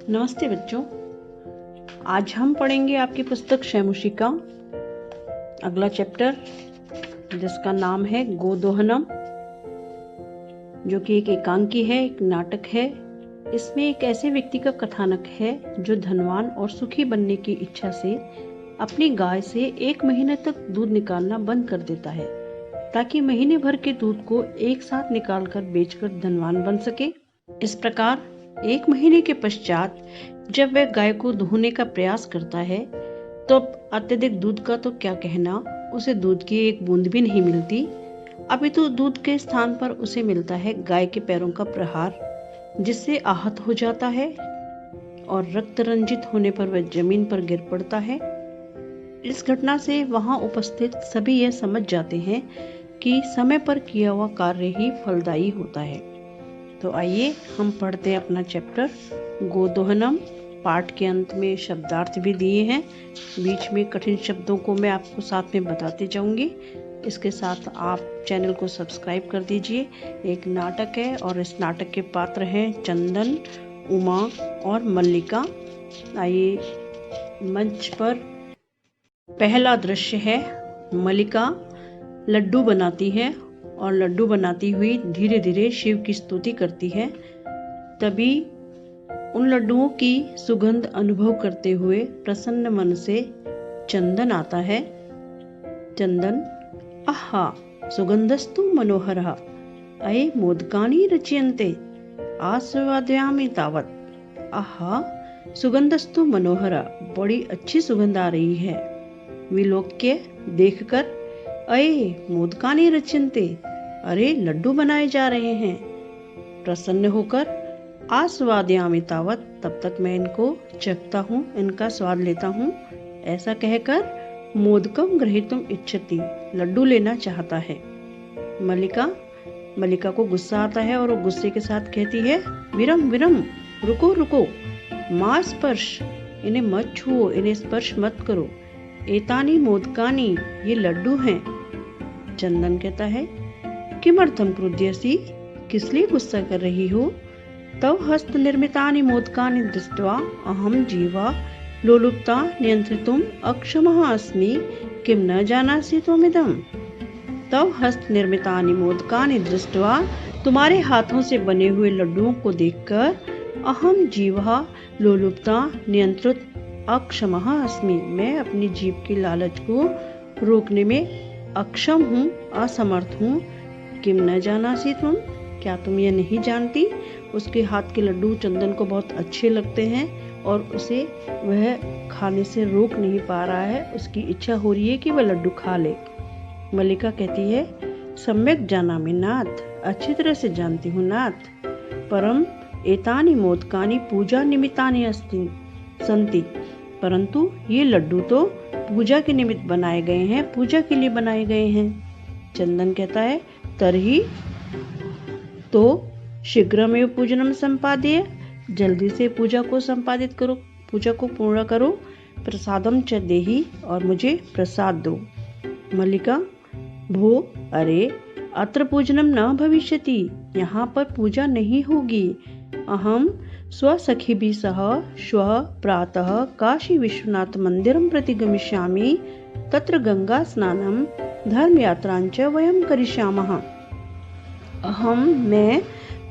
नमस्ते बच्चों, आज हम पढ़ेंगे आपकी पुस्तक शैमुषी का अगला चैप्टर जिसका नाम है गोदोहनम, जो कि एक एकांकी है, एक नाटक है। इसमें एक ऐसे व्यक्ति का कथानक है जो धनवान और सुखी बनने की इच्छा से अपनी गाय से 1 महीने तक दूध निकालना बंद कर देता है ताकि महीने भर के दूध को एक साथ निकालकर बेचकर धनवान बन सके। इस प्रकार 1 महीने के पश्चात जब वह गाय को दुहने का प्रयास करता है तो अत्यधिक दूध का तो क्या कहना, उसे दूध की एक बूंद भी नहीं मिलती। अभी तो दूध के स्थान पर उसे मिलता है गाय के पैरों का प्रहार, जिससे आहत हो जाता है और रक्त रंजित होने पर वह जमीन पर गिर पड़ता है। इस घटना से वहां उपस्थित सभी यह समझ जाते हैं कि समय पर किया हुआ कार्य ही फलदायी होता है। तो आइए हम पढ़ते हैं अपना चैप्टर गोदोहनम। पाठ के अंत में शब्दार्थ भी दिए हैं, बीच में कठिन शब्दों को मैं आपको साथ में बताते जाऊंगी। इसके साथ आप चैनल को सब्सक्राइब कर दीजिए। एक नाटक है और इस नाटक के पात्र हैं चंदन, उमा और मल्लिका। आइए मंच पर पहला दृश्य है। मल्लिका लड्डू बनाती है और लड्डू बनाती हुई धीरे धीरे शिव की स्तुति करती है। तभी उन लड्डुओं की सुगंध अनुभव करते हुए प्रसन्न मन से चंदन आता है। चंदन, आहा सुगंधस्तु मनोहरः, अये मोदकानि रचयन्ते आस्वादयामि तावत्। आहा सुगंधस्तु मनोहर, बड़ी अच्छी सुगंध आ रही है। विलोक्य, देखकर, अये मोदकानि रचयन्ते, अरे लड्डू बनाए जा रहे हैं। प्रसन्न होकर, आस्वादयामि तावत्, तब तक मैं इनको चखता हूँ, इनका स्वाद लेता हूँ। ऐसा कहकर मोदकम ग्रहीतुम इच्छति, लड्डू लेना चाहता है। मल्लिका को गुस्सा आता है और वो गुस्से के साथ कहती है, विरम विरम, रुको रुको, मां स्पर्श, इन्हें मत छुओ, इन्हें स्पर्श मत करो। एतानी मोदकानी, ये लड्डू हैं। चंदन कहता है, किमर्थम क्रुध्यसि, किस लिए गुस्सा कर रही हो? तव हस्त निर्मितानि मोदकानि दृष्ट्वा अहम जीवा लोलुप्ता नियंत्रितुम अक्षमः अस्मि, किम न जानासि त्वमिदम्। तव हस्त निर्मितानि मोदकानि दृष्ट्वा, तुम्हारे हाथों से बने हुए लड्डुओं को देखकर, अहम जीवा लोलुप्ता नियंत्रित अक्षमः अस्मि, मैं अपनी जीभ की लालच को रोकने में अक्षम हूँ, असमर्थ हूँ। किम न जानासी तुम, क्या तुम ये नहीं जानती? उसके हाथ के लड्डू चंदन को बहुत अच्छे लगते हैं और उसे वह खाने से रोक नहीं पा रहा है। उसकी इच्छा हो रही है कि वह लड्डू खा ले। मल्लिका कहती है, सम्यक जानामि नाथ, अच्छी तरह से जानती हूँ नाथ। परम एतानि मोदकानि पूजा निमित्तानि अस्ति संति, परंतु ये लड्डू तो पूजा के निमित्त बनाए गए हैं, पूजा के लिए बनाए गए हैं। चंदन कहता है, तरही, तो शीघ्रमेव पूजनम संपाद्य, जल्दी से पूजा को संपादित करो, पूजा को पूर्ण करो। प्रसादम च देहि, और मुझे प्रसाद दो। मल्लिका, भो, अरे अत्र पूजनम न भविष्यति, यहाँ पर पूजा नहीं होगी। अहम स्वसखिभिः सह श्वः प्रातः काशी विश्वनाथ मंदिरं प्रति गमिष्यामि, तत्र गंगा स्नानं धर्मयात्राञ्च वयं करिष्यामः। मैं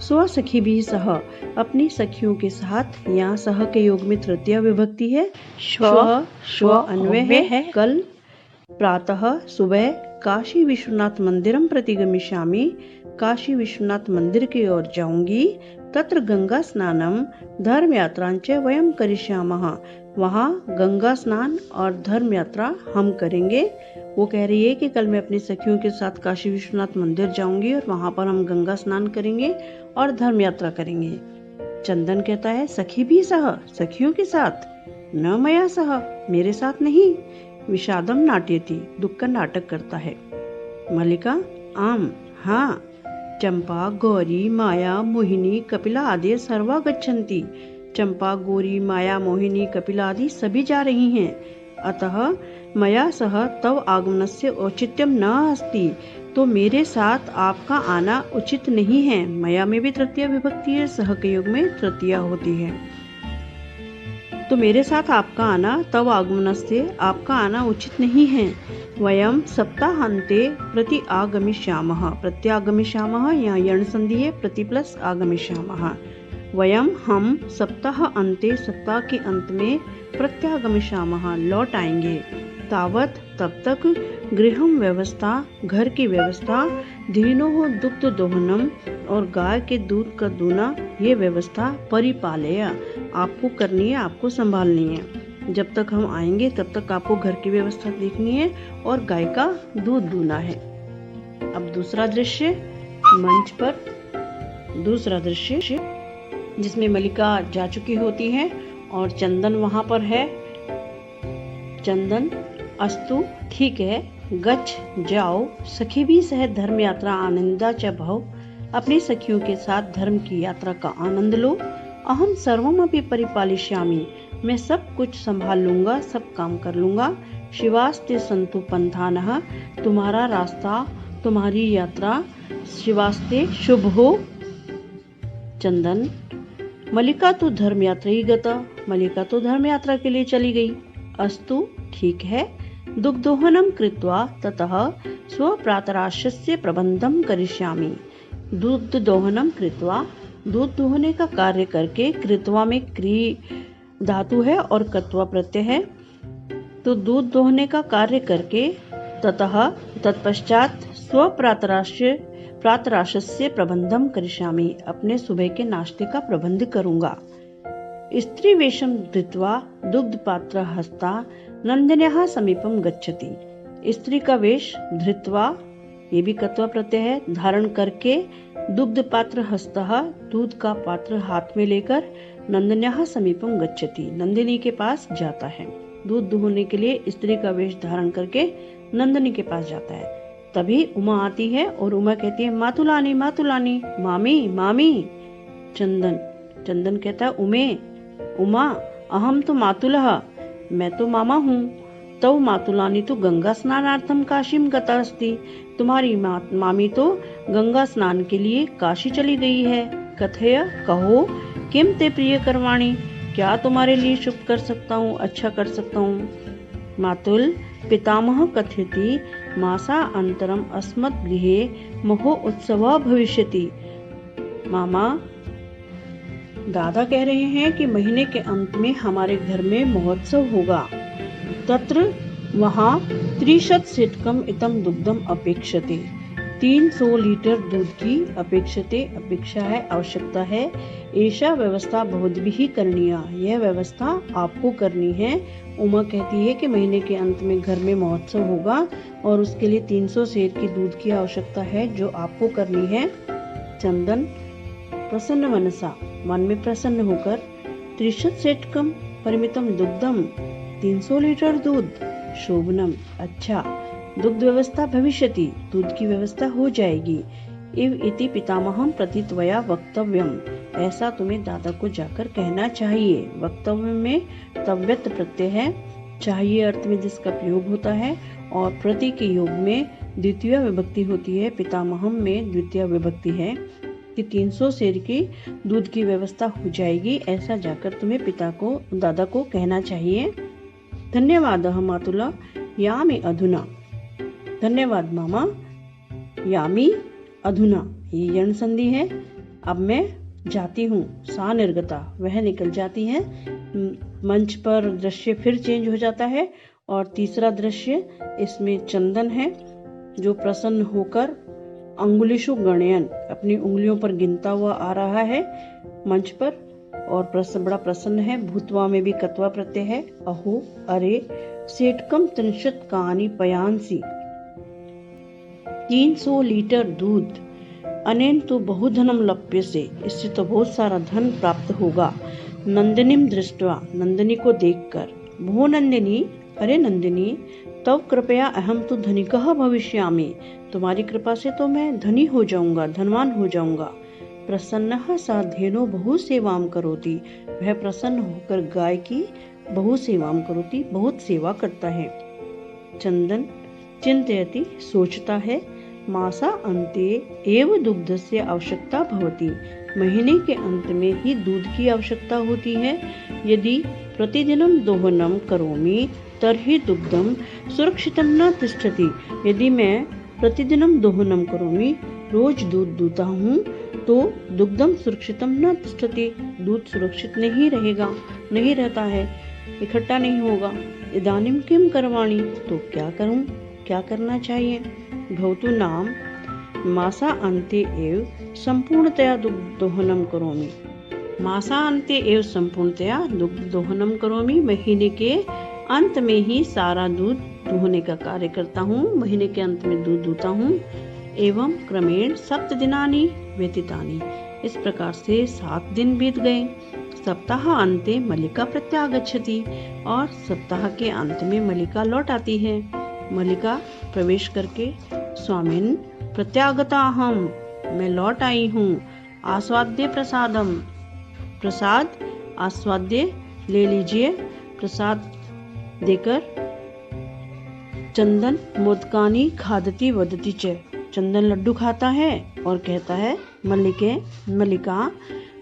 स्वसखिभिः सह, अपनी सखियों के साथ, यहाँ सह के योग में तृतीया विभक्ति है, श्व अन्वय है, कल, प्रातः सुबह, काशी विश्वनाथ मंदिरम प्रति गमिष्यामि, काशी विश्वनाथ मंदिर की ओर जाऊंगी। तत्र गंगा स्नानम धर्म यात्रांच वयम करिष्यामः, वहाँ गंगा स्नान और धर्म यात्रा हम करेंगे। वो कह रही है कि कल मैं अपनी सखियों के साथ काशी विश्वनाथ मंदिर जाऊंगी और वहाँ पर हम गंगा स्नान करेंगे और धर्म यात्रा करेंगे। चंदन कहता है, सखी भी सह, सखियों के साथ, न मया सह, मेरे साथ नहीं। विषादम नाट्यति, दुख का नाटक करता है। मल्लिका, आम, हाँ, चंपा गौरी माया मोहिनी कपिला आदि सर्वा गच्छन्ति, चंपा गौरी माया मोहिनी कपिला आदि सभी जा रही हैं। अतः मया सह तव आगमनस्य औचित्यम न अस्ति, तो मेरे साथ आपका आना उचित नहीं है। मया में भी तृतीया विभक्ति है, सह के योग में तृतीया होती है। तो मेरे साथ आपका आना तव आगमनस्य आपका आना उचित नहीं है। वयम सप्ताहांते प्रति आगमिष्यामः। प्रत्यागमिष्यामः यहाँ यण संधि है, प्रति प्लस आगमिष्यामः। वयम हम सप्ताह अंते सप्ताह के अंत में प्रत्यागमिष्यामः लौट आएंगे। तावत तब तक गृहम व्यवस्था घर की व्यवस्था, धेनोः दुग्ध दोहनम और गाय के दूध का दूना ये व्यवस्था परिपालय आपको करनी है, आपको संभालनी है। जब तक हम आएंगे तब तक आपको घर की व्यवस्था देखनी है और गाय का दूध दूना है। अब दूसरा दृश्य मंच पर, दूसरा दृश्य जिसमें मलिका जा चुकी होती है और चंदन वहां पर है। चंदन अस्तु ठीक है, गच्छ जाओ, सखी भी सह धर्म यात्रा आनंदा च भव। अपनी सखियों के साथ धर्म की यात्रा का आनंद लो। अहम सर्वमपि परिपालिष्यामि, मैं सब कुछ संभाल लूंगा, सब काम कर लूंगा। शिवास्ते संतु पंथानः, तुम्हारा रास्ता तुम्हारी यात्रा शिवास्ते शुभ हो। चंदन मलिका तो धर्म यात्रा ही गता, मलिका तो धर्म यात्रा के लिए चली गई। अस्तु ठीक है, दुग्धोहनम कृत्वा ततः स्वप्रातराशस्य प्रबंधम करिष्यामि। दूध दोहनम कृत्वा, दूध दोहने का कार्य करके, कृत्वा में क्री धातु है और कत्वा प्रत्यय है, तो दूध दोहने का कार्य करके, ततः तत्पश्चात प्रातराशस्य प्रबंधम करिष्यामि, अपने सुबह के नाश्ते का प्रबंध करूंगा। स्त्री वेशम धृत्वा दुग्ध पात्र हस्ता नंदिन्याः समीपम गच्छति। स्त्री का वेश धृत्वा, ये भी कत्वा प्रत्यय है, धारण करके, दुग्ध पात्र हस्तः दूध का पात्र हाथ में लेकर, नंदिन्याः समीपम गच्छति नंदिनी के पास जाता है। दूध दुहने के लिए स्त्री का वेश धारण करके नंदिनी के पास जाता है। तभी उमा आती है और उमा कहती है मातुलानी मातुलानी, मामी मामी। चंदन कहता है उमा अहम तो मातुलः, मैं तो मामा हूँ। तव मातुलानी तो गंगा स्नानार्थम काशीम गता अस्ति, तुम्हारी मामी तो गंगा स्नान के लिए काशी चली गई है। कथय कहो, किम ते प्रिय करवाणी, क्या तुम्हारे लिए शुभ कर सकता हूँ, अच्छा कर सकता हूँ। मातुल पितामह कथयति मासा अंतरम अस्मत् गृहे महो उत्सवः भविष्यति। मामा दादा कह रहे हैं कि महीने के अंत में हमारे घर में महोत्सव होगा। तत्र वहाँ 30 सेटकम इतम दुग्धम अपेक्षते, 300 लीटर दूध की अपेक्षते, अपेक्षा है, आवश्यकता है। ऐसा व्यवस्था भवद्भिः करणीया, यह व्यवस्था आपको करनी है। उमा कहती है कि महीने के अंत में घर में महोत्सव होगा और उसके लिए 300 सेर की दूध की आवश्यकता है, जो आपको करनी है। चंदन प्रसन्न मनसा, मन में प्रसन्न होकर, 30 सेटकम परिमितम दुग्धम, 300 लीटर दूध, शोभनम अच्छा, दुग्ध व्यवस्था भविष्यति, दूध की व्यवस्था हो जाएगी। इव इति पितामहम प्रति त्वया वक्तव्यम, ऐसा तुम्हें दादा को जाकर कहना चाहिए। वक्तव्य में तव्यत प्रत्यय है, चाहिए अर्थ में जिसका प्रयोग होता है, और प्रति के योग में द्वितीय विभक्ति होती है, पितामहम में द्वितीय विभक्ति है कि 300 सेर की दूध की व्यवस्था हो जाएगी, ऐसा जाकर तुम्हें पिता को दादा को कहना चाहिए। धन्यवाद मातुला यामि अधुना, धन्यवाद मामा। यामी अधुना ये यण संधि है। अब मैं जाती हूँ, सा निर्गता, वह निकल जाती है। मंच पर दृश्य फिर चेंज हो जाता है और तीसरा दृश्य, इसमें चंदन है जो प्रसन्न होकर अंगुलिशु गणयन, अपनी उंगलियों पर गिनता हुआ आ रहा है मंच पर, और बड़ा प्रसन्न है। भूतवा में भी कत्वा प्रत्यय है। अहो अरे सेटकम 30 कानि पयांसी, 300 लीटर दूध, अनेन तो बहुधनम लप्यसे, इससे तो बहुत सारा धन प्राप्त होगा। नंदिनीम दृष्ट्वा, नंदिनी को देखकर, भो नंदिनी, अरे नंदिनी, तव कृपया अहम तो धनिकः भविष्यामि, तुम्हारी कृपा से तो मैं धनी हो जाऊंगा, धनवान हो जाऊंगा। प्रसन्नः सा धेनो बहु सेवाम करोति, वह प्रसन्न होकर गाय की बहु सेवाम करोति, बहुत सेवा करता है। चंदन चिंतयति, सोचता है, मासा अंते एव दुग्धस्य आवश्यकता भवति, महीने के अंत में ही दूध की आवश्यकता होती है। यदि प्रतिदिनं दोहनं करोमि तर्हि दुग्धं सुरक्षितं न तिष्ठति। यदि मैं प्रतिदिनं दोहनं करोमि, रोज दूध दूता हूँ, तो दुग्धम सुरक्षितम न तिष्ठति, दूध सुरक्षित नहीं रहेगा, नहीं रहता है, इकट्ठा नहीं होगा। इदानीं किं करवाणि, तो क्या करूं, क्या करना चाहिए। भवतु नाम मासा अन्ते एव संपूर्णतया दुग्ध दोहनं करोमि। मासा अन्ते एव संपूर्णतया दुग्ध दोहनं करोमि। महीने के अंत में ही सारा दूध दोहने का कार्य करता हूँ, महीने के अंत में दूध दूता हूँ। एवं क्रमेण 7 दिनानि व्यतीतानि, इस प्रकार से 7 दिन बीत गए। सप्ताह अन्ते मल्लिका प्रत्यागच्छति, और सप्ताह के अंत में मल्लिका लौट आती है। मल्लिका प्रवेश करके, स्वामिन् प्रत्यागताहं, मैं लौट आई हूँ। आस्वाद्य प्रसादम, प्रसाद आस्वाद्य, ले लीजिए। प्रसाद देकर चंदन मोदकानि खादति वदति च, चंदन लड्डू खाता है और कहता है, मल्लिका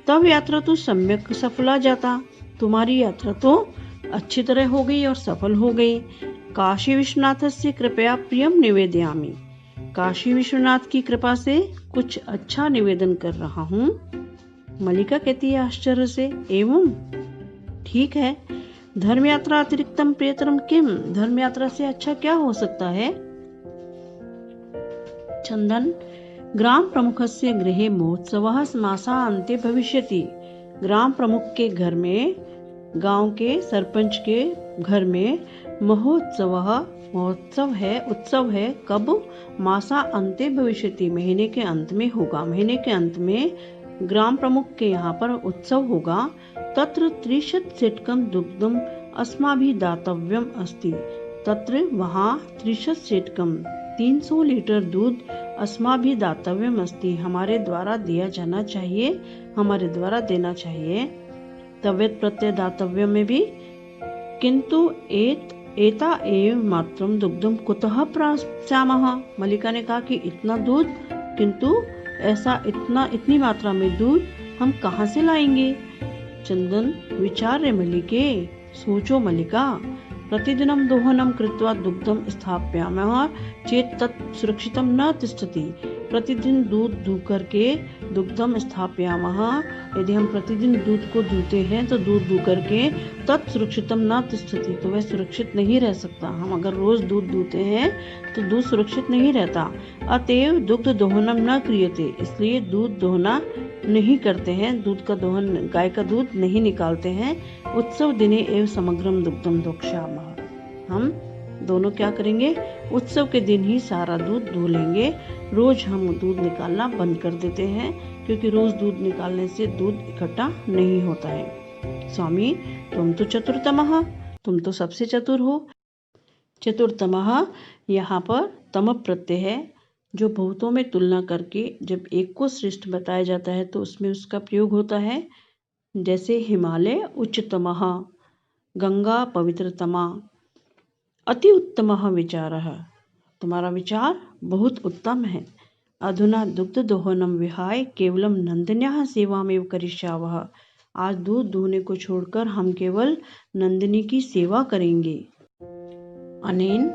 तब यात्रा तो सम्यक सफला जाता, तुम्हारी यात्रा तो अच्छी तरह हो गई और सफल हो गई। काशी विश्वनाथ से कृपया प्रियम निवेदयामि, काशी विश्वनाथ की कृपा से कुछ अच्छा निवेदन कर रहा हूँ। मल्लिका कहती है आश्चर्य से, एवं ठीक है, धर्म यात्रा अतिरिक्तम प्रियतरम किम, धर्म यात्रा से अच्छा क्या हो सकता है। चंदन ग्राम प्रमुखस्य गृहे महोत्सवः मासान्ते भविष्यति, ग्राम प्रमुख के घर में, गांव के सरपंच के घर में महोत्सव है, उत्सव है। कब, मासा अन्ते भविष्यति, महीने के अंत में होगा। महीने के अंत में ग्राम प्रमुख के यहाँ पर उत्सव होगा। तत्र 30 सेटकम दुग्धम अस्माभिः दातव्यम अस्ति, तत्र वहाँ 30 सेटकम 300 लीटर दूध अस्माभिः दातव्यम अस्ति, हमारे द्वारा दिया जाना चाहिए, हमारे द्वारा देना चाहिए। तव्यत प्रत्यय दातव्य में भी, किंतु एता एव मात्रम दुग्धम कुतः प्राप्स्यामः, मल्लिका ने कहा कि इतना दूध, किंतु ऐसा इतनी मात्रा में दूध हम कहाँ से लाएंगे। चंदन विचार्य मल्लिके, सोचो मल्लिका, प्रतिदिनं दोहनं कृत्वा दुग्धं स्थापयामः चेत् तत् सुरक्षितं न तिष्ठति, प्रतिदिन दूध दू करके दुग्धम स्थापयामः, यदि हम प्रतिदिन दूध को दूते हैं तो दूध दू करके तत् सुरक्षितम न तिष्ठति, तो वह सुरक्षित नहीं रह सकता। हम अगर रोज दूध दूते हैं तो दूध सुरक्षित नहीं रहता। अतएव दुग्ध दोहनम न क्रियते, इसलिए दूध दोहना नहीं करते हैं, दूध का दोहन, गाय का दूध नहीं निकालते हैं। उत्सव दिने एव समग्रम दुग्धम दोक्ष्यामः, हम दोनों क्या करेंगे, उत्सव के दिन ही सारा दूध दो लेंगे। रोज हम दूध निकालना बंद कर देते हैं, क्योंकि रोज दूध निकालने से दूध इकट्ठा नहीं होता है। स्वामी तुम तो चतुर्थमः, तुम तो सबसे चतुर हो। चतुर्थमः यहाँ पर तम प्रत्यय है, जो बहुतों में तुलना करके जब एक को श्रेष्ठ बताया जाता है तो उसमें उसका प्रयोग होता है। जैसे हिमालय उच्चतमः, गंगा पवित्रतमा, अति उत्तमः विचारः, तुम्हारा विचार बहुत उत्तम है। अधुना दुग्ध दोहनम विहाय केवलम नंदिन्याः सेवामेव करिष्यावः, आज दूध दोहने को छोड़कर हम केवल नंदिनी की सेवा करेंगे। अनेन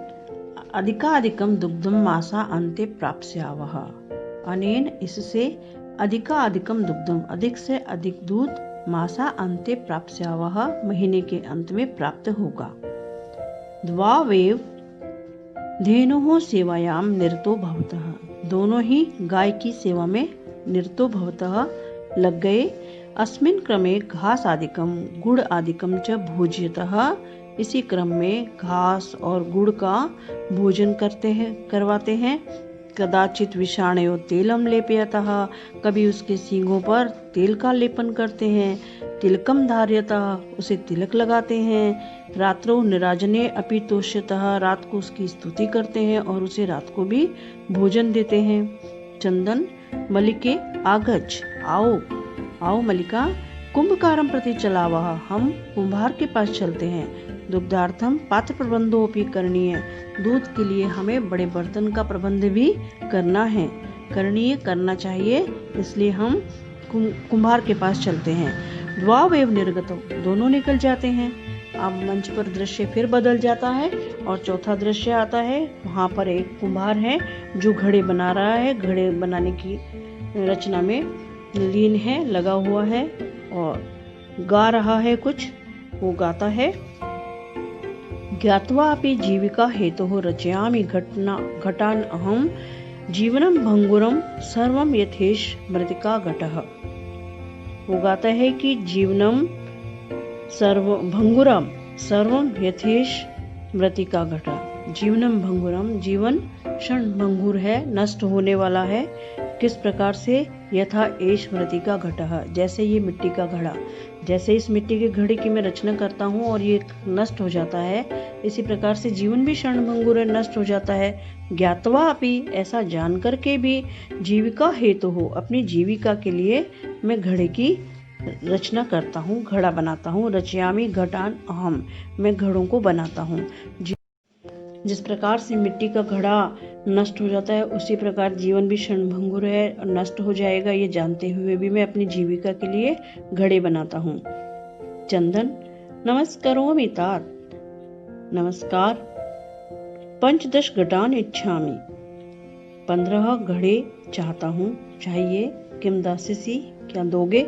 अधिकाधिकम दुग्धम मासा अन्ते प्राप्स्यावः, अनेन इससे अधिकाधिकम दुग्धम, अधिक से अधिक दूध, मासा अन्ते प्राप्स्यावः, महीने के अंत में प्राप्त होगा। द्वावेव धेनुः सेवायां निरतो भवतः, दोनों ही गाय की सेवा में निरतो भवतः लग गए। अस्मिन् क्रमे घास आदिकम गुड़ आदिकम च भोज्यतः, इसी क्रम में घास और गुड़ का भोजन करवाते हैं। कदाचित विषाणयो तेलम लेपयतः, कभी उसके सींगों पर तेल का लेपन करते हैं। तिलकम धार्यतः, उसे तिलक लगाते हैं। रात्रो निराजने अपि तोष्यतः, रात को उसकी स्तुति करते हैं और उसे रात को भी भोजन देते हैं। चंदन मल्लिके आगच्छ, आओ आओ मल्लिका, कुंभकारं प्रति चलावः, हम कुंभार के पास चलते हैं। दुग्धार्थम पात्र प्रबंधोपि करणीय, दूध के लिए हमें बड़े बर्तन का प्रबंध भी करना है, करना चाहिए, इसलिए हम कुंभार के पास चलते हैं। द्वावेव निर्गतम, दोनों निकल जाते हैं। अब मंच पर दृश्य फिर बदल जाता है और चौथा दृश्य आता है। वहाँ पर एक कुम्हार है जो घड़े बना रहा है, घड़े बनाने की रचना में लीन है, लगा हुआ है और गा रहा है कुछ। वो गाता है, ज्ञात्वा अपि जीविका हेतुः रचयामि घटान् अहं जीवनम भंगुरम सर्वम यथेश मृतिका घटः। वो गाता है कि जीवनम सर्व भंगुरम सर्वम यथेश मृतिका घटा। जीवनम भंगुरम, जीवन क्षण भंगुर है, नष्ट होने वाला है। किस प्रकार से? यथा एष मृतिका घटः, जैसे ये मिट्टी का घड़ा। जैसे इस मिट्टी के घड़े की मैं रचना करता हूँ और ये नष्ट हो जाता है, इसी प्रकार से जीवन भी क्षण भंगुर है, नष्ट हो जाता है। ज्ञात्वा अपि, ऐसा जान करके भी, जीविका हेतु हो, अपनी जीविका के लिए मैं घड़े की रचना करता हूँ, घड़ा बनाता हूँ। रचयामि घटान अहम, मैं घड़ों को बनाता हूँ। जिस प्रकार से मिट्टी का घड़ा नष्ट हो जाता है, उसी प्रकार जीवन भी क्षणभंगुर है और नष्ट हो जाएगा, ये जानते हुए भी मैं अपनी जीविका के लिए घड़े बनाता हूँ। चंदन, नमस्कारोमि तात, नमस्कार। पंचदश घटान इच्छामि, 15 घड़े चाहता हूँ, चाहिए। किम दास्यसि, क्या दोगे?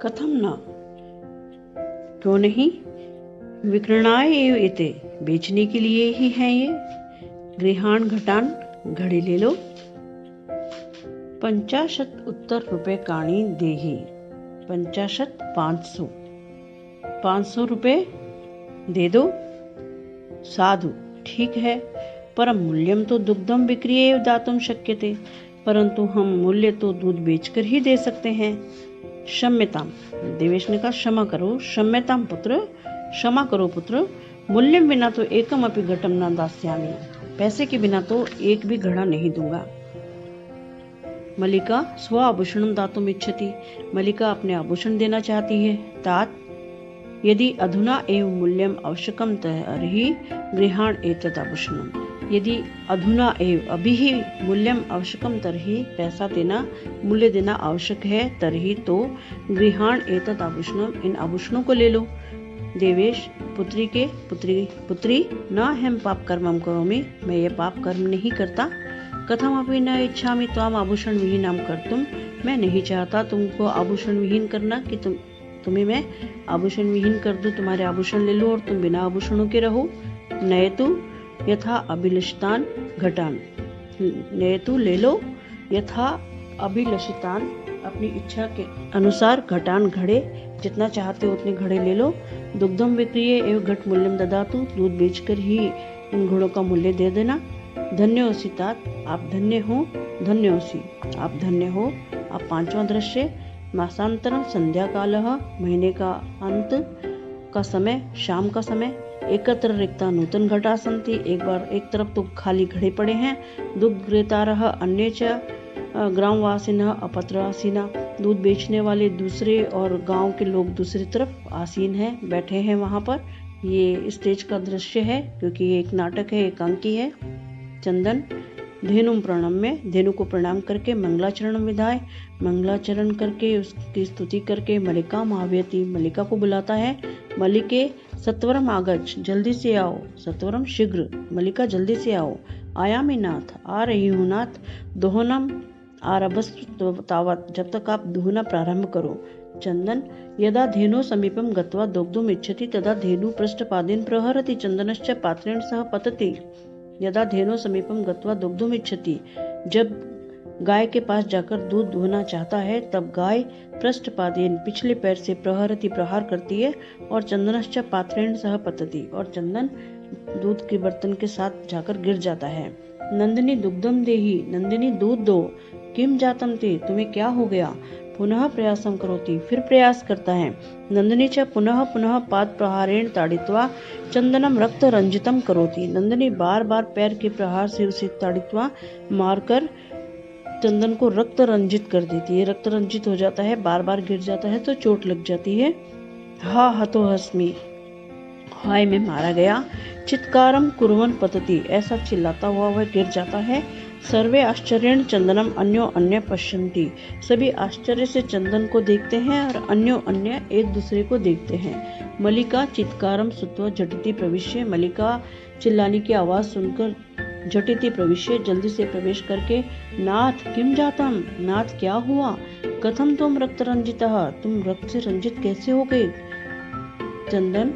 कथम न, क्यों नहीं। विक्रणाय एव इते, बेचने के लिए ही है ये। गृहाण घटान, घड़े ले लो। 50 उत्तर रुपए काणी देही, 50 500, 500 रुपए दे दो। साधु, ठीक है। परम मूल्यम तो दुग्धम बिक्रिये दातुम शक्यते, परंतु हम मूल्य तो दूध बेचकर ही दे सकते हैं। क्षम्यताम, देवेश ने कहा क्षमा करो। क्षम्यताम पुत्र, क्षमा करो पुत्र। मूल्यम बिना तो एकम अपि घटम न दास्यामि, पैसे के बिना तो एक भी घड़ा नहीं दूंगा। मल्लिका स्व आभूषणम दातुम इच्छति, मल्लिका अपने आभूषण देना चाहती है। तात, यदि अधुना एव मूल्यम आवश्यकम तर्हि गृहाण एतत् आभूषणम, यदि अधुना एव, अभी ही, मूल्यम आवश्यकम तरही, पैसा देना, मूल्य देना आवश्यक है, तरही तो गृहाण एतत् आभूषणम, इन आभूषणों को ले लो। देवेश, पुत्री के पुत्री न हम पाप कर्मम करोमि, मैं ये पाप कर्म नहीं करता। कथम अपि न इच्छामि त्वाम आभूषण विहीनम कर्तुम, मैं नहीं चाहता तुमको आभूषण विहीन करना, कि तुम्हें मैं आभूषण विहीन कर दूं, तुम्हारे आभूषण ले लो और तुम बिना आभूषणों के रहो। नयतु यथा अभिलषितान घटान, नयतु ले लो, यथा अभिलषितान, अपनी इच्छा के अनुसार, घटान घड़े, जितना चाहते हो उतने घड़े ले लो। दुग्धम विक्रिये एवं घट मूल्यम ददातु, दूध बेचकर ही इन घड़ों का मूल्य दे देना। धन्योसी तात, आप धन्य हो। धन्योसी, आप धन्य हो। अब 5वां दृश्य, मासांतरम संध्या कालः, महीने का अंत का समय, शाम का समय। एकत्र रिक्ता नूतन घटा सन्ति, एक बार एक तरफ तो खाली घड़े पड़े हैं। दुग्ध क्रेतारः अन्ये च ग्रामवासिनः अपत्रासीना, दूध बेचने वाले दूसरे और गांव के लोग दूसरी तरफ आसीन हैं, बैठे हैं वहां पर। ये स्टेज का दृश्य है क्योंकि ये एक नाटक है, एकांकी है। चंदन, धेनु प्रणम में, धेनु को प्रणाम करके मंगलाचरण विधाय, मंगलाचरण करके उसकी स्तुति करके मल्लिका महाव्यति, मल्लिका को बुलाता है। मल्लिके सत्वरम आगच, जल्दी से आओ। सत्वरम शीघ्र, मल्लिका जल्दी से आओ। आयामी नाथ, आ रही हूँ नाथ। दोहनम आरभस्तु तावत, जब तक आप दुहना प्रारंभ करो। चंदन, यदा धेनु समीपम गत्वा दुग्धुम इच्छति तदा धेनु पृष्ठपादेन प्रहरति, चंदनश्च पात्रेण सह पतति। यदा धेनु समीपम गत्वा दुग्धुम इच्छति, जब गाय के पास जाकर दूध दुहना चाहता है तब गाय पृष्ठपादेन, पिछले पैर से, प्रहरति, प्रहार करती है, और चंदनश्च पात्रेण सह पतति, और चंदन दूध के बर्तन के साथ जाकर गिर जाता है। नंदिनी दुग्धम देही, नंदिनी दूध दो। किम जातम ते, तुम्हें क्या हो गया। पुनः प्रयासम करोति, फिर प्रयास करता है। नंदिनी च पुनः पुनः पाद प्रहारेण ताड़ित्वा चंदनम रक्त रंजितम करोति, नंदिनी बार बार पैर के प्रहार से उसे ताड़ित्वा, मारकर चंदन को रक्त रंजित कर देती है। रक्त रंजित हो जाता है, बार बार गिर जाता है तो चोट लग जाती है। हा हतो हस्मी, हाय मैं मारा गया। चित्कारम कुर्वन पतति, ऐसा चिल्लाता हुआ वह गिर जाता है। सर्वे आश्चर्येण चंदनम अन्यो अन्य पश्यन्ति। सभी आश्चर्य से चंदन को देखते हैं और अन्यो अन्य एक दूसरे को देखते हैं। मल्लिका चित्कारम श्रुत्वा झटिति प्रविश्य। मल्लिका चिल्लाने की आवाज सुनकर झटिति प्रविश्य, जल्दी से प्रवेश करके, नाथ किम जातम, नाथ क्या हुआ, कथम तुम रक्त रंजितः, तुम रक्त से रंजित कैसे हो गए। चंदन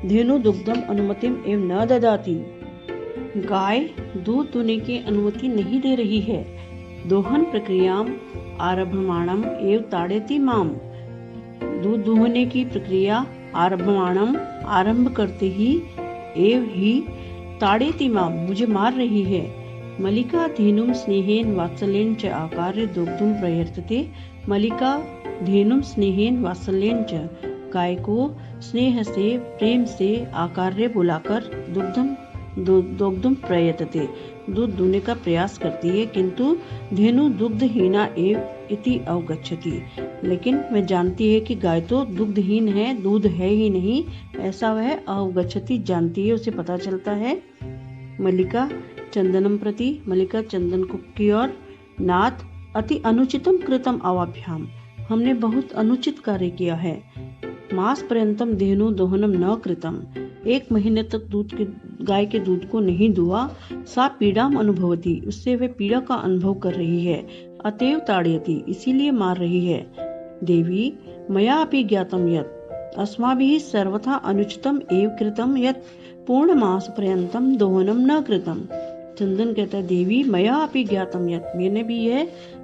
धेनु दुग्धम अनुमतिम एव न ददाति। गाय दूध दुहने की अनुमति नहीं दे रही है। दोहन प्रक्रियाम आरभमाणम एव ताड़यति माम। दूध दुहने की प्रक्रिया आरभमाणम आरंभ करते ही एव ही ताड़यति माम मुझे मार रही है। मल्लिका धेनुम स्नेहेन वात्सल्येन च आकार्य दुग्धुम प्रयर्तते। मल्लिका धेनुम स्नेहेन वात्सल्येन च गाय को स्नेह से प्रेम से आकार्य बुलाकर दुग्धुम प्रयतते दूध दूहने का प्रयास करती है, किंतु धेनु दुग्धहीना एव इति अवगच्छति। लेकिन वह जानती है कि गाय तो दुग्धहीन है, दूध है ही नहीं, ऐसा वह अवगच्छति जानती है, उसे पता चलता है। मल्लिका चंदनम प्रति। मल्लिका चंदन की ओर, नाथ अति अनुचितम कृतम अवाभ्याम। हमने बहुत अनुचित कार्य किया है। मास पर्यंतम धेनु दोहनम न कृतम। 1 महीने तक गाय के दूध को नहीं दुआ। सा पीड़ाम अनुभवती, उससे वह पीड़ा का अनुभव कर रही है। अतएव ताड़यति, इसीलिए मार रही है। देवी मया अपि ज्ञातम यत् अस्माभिः सर्वथा अनुचितम एव कृतम यत् पूर्ण मास पर्यंतम दोहनम न कृतम। चंदन कहता है, देवी मया अपि ज्ञातम यत्,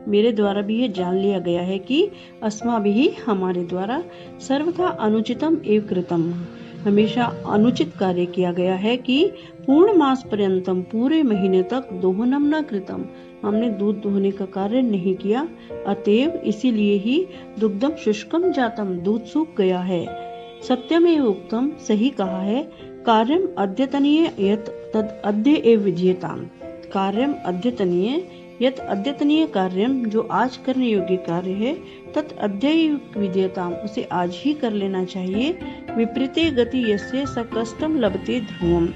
मेरे द्वारा भी यह जान लिया गया है कि अस्माभिः हमारे द्वारा सर्वथा अनुचितम एव कृतम, हमेशा अनुचित कार्य किया गया है कि पूर्ण मास पर्यंतम पूरे महीने तक दोहनम न कृतम, हमने दूध दोहने का कार्य नहीं किया। अतएव इसीलिए ही दुग्धम शुष्कम जातम, दूध सूख गया है। सत्यमेव उक्तम, सही कहा है। कार्यम अद्यतनीय यत् तद अद्य एव विधीयताम। कार्यम अद्यतनीय यत् अद्यतनीय कार्यम, जो आज करने योग्य कार्य है, तत् अद्य एव विधीयताम, उसे आज ही कर लेना चाहिए। विपरीते गति यस्य स कष्टम लभते ध्रुवम,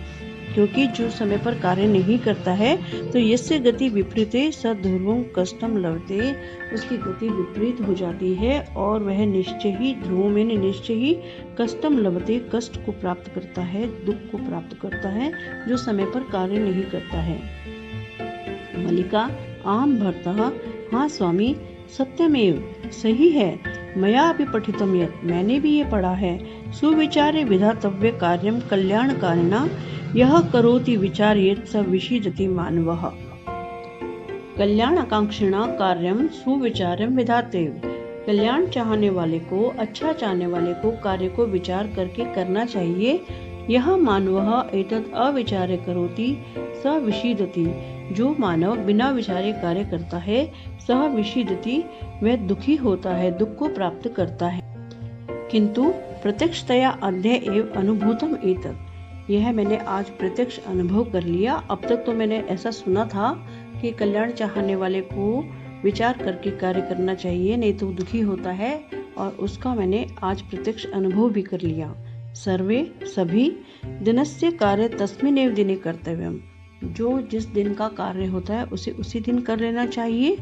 क्योंकि जो समय पर कार्य नहीं करता है तो यस्य गति विपरीते स ध्रुवम कष्टम लभते, उसकी गति विपरीत हो जाती है और वह निश्चय ही ध्रुव में निश्चय ही कष्टम लभते, कष्ट को प्राप्त करता है, दुख को प्राप्त करता है, जो समय पर कार्य नहीं करता है। मल्लिका आम भर्तः, हाँ स्वामी, सत्यमेव, सही है। मया अपि पठितम यत्, मैंने भी ये पढ़ा है। सुविचारे विधातव्य कार्यम कल्याणकारिणा यह करोति विचार्येत स विषीदति मानवः। कल्याण आकांक्षिणा कार्यम सुविचारम विधातेव। कल्याण चाहने वाले को, अच्छा चाहने वाले को कार्य को विचार करके करना चाहिए। यह मानवः एतत् अविचारे करोति स विषीदति, जो मानव बिना विचारे कार्य करता है, सह विषीदति, वह दुखी होता है, दुख को प्राप्त करता है। किंतु प्रत्यक्षतया अद्य एव अनुभूतम एतत्, यह मैंने आज प्रत्यक्ष अनुभव कर लिया। अब तक तो मैंने ऐसा सुना था कि कल्याण चाहने वाले को विचार करके कार्य करना चाहिए, नहीं तो दुखी होता है, और उसका मैंने आज प्रत्यक्ष अनुभव भी कर लिया। सर्वे सभी दिनस्य कार्य तस्मिन्नेव दिने कर्तव्यम, जो जिस दिन का कार्य होता है उसे उसी दिन कर लेना चाहिए।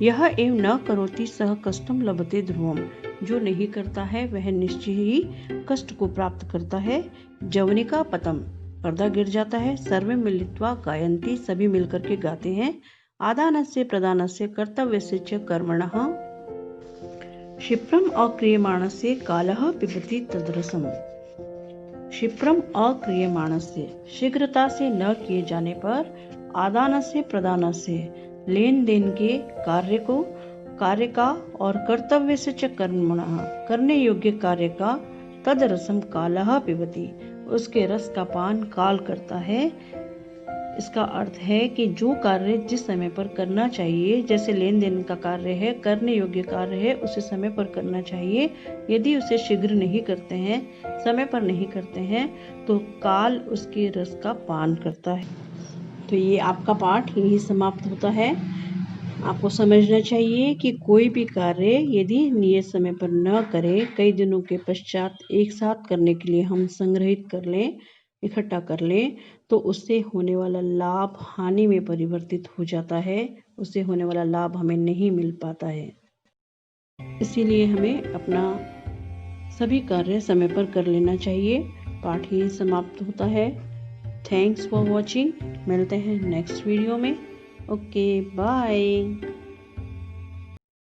यह एव न करोति सह कष्टम लभते ध्रुवम, जो नहीं करता है वह निश्चय ही कष्ट को प्राप्त करता है। जवनिका पतम, पर्दा गिर जाता है। सर्वे मिलित्वा गायन्ति, सभी मिलकर के गाते हैं। आदानस्य प्रदानस्य कर्तव्यस्य च कर्मणः क्षिप्रम अक्रियमाणस्य कालः पिबति तद्रसम। क्षिप्रम अक्रियमाणस्य, शीघ्रता से न किए जाने पर, आदानस्य प्रदानस्य, लेन देन के कार्य का, और कर्तव्य से च कर्मणः, करने योग्य कार्य का, तद रसम कालः पिबति, उसके रस का पान काल करता है। इसका अर्थ है कि जो कार्य जिस समय पर करना चाहिए, जैसे लेन देन का कार्य है, करने योग्य कार्य है, उसे समय पर करना चाहिए। यदि उसे शीघ्र नहीं करते हैं, समय पर नहीं करते हैं, तो काल उसके रस का पान करता है। तो ये आपका पाठ यही समाप्त होता है। आपको समझना चाहिए कि कोई भी कार्य यदि नियत समय पर न करें, कई दिनों के पश्चात एक साथ करने के लिए हम संग्रहित कर लें, इकट्ठा कर लें तो उससे होने वाला लाभ हानि में परिवर्तित हो जाता है, उससे होने वाला लाभ हमें नहीं मिल पाता है। इसीलिए हमें अपना सभी कार्य समय पर कर लेना चाहिए। पाठ ही समाप्त होता है। Thanks for watching. मिलते हैं नेक्स्ट वीडियो में। Okay bye.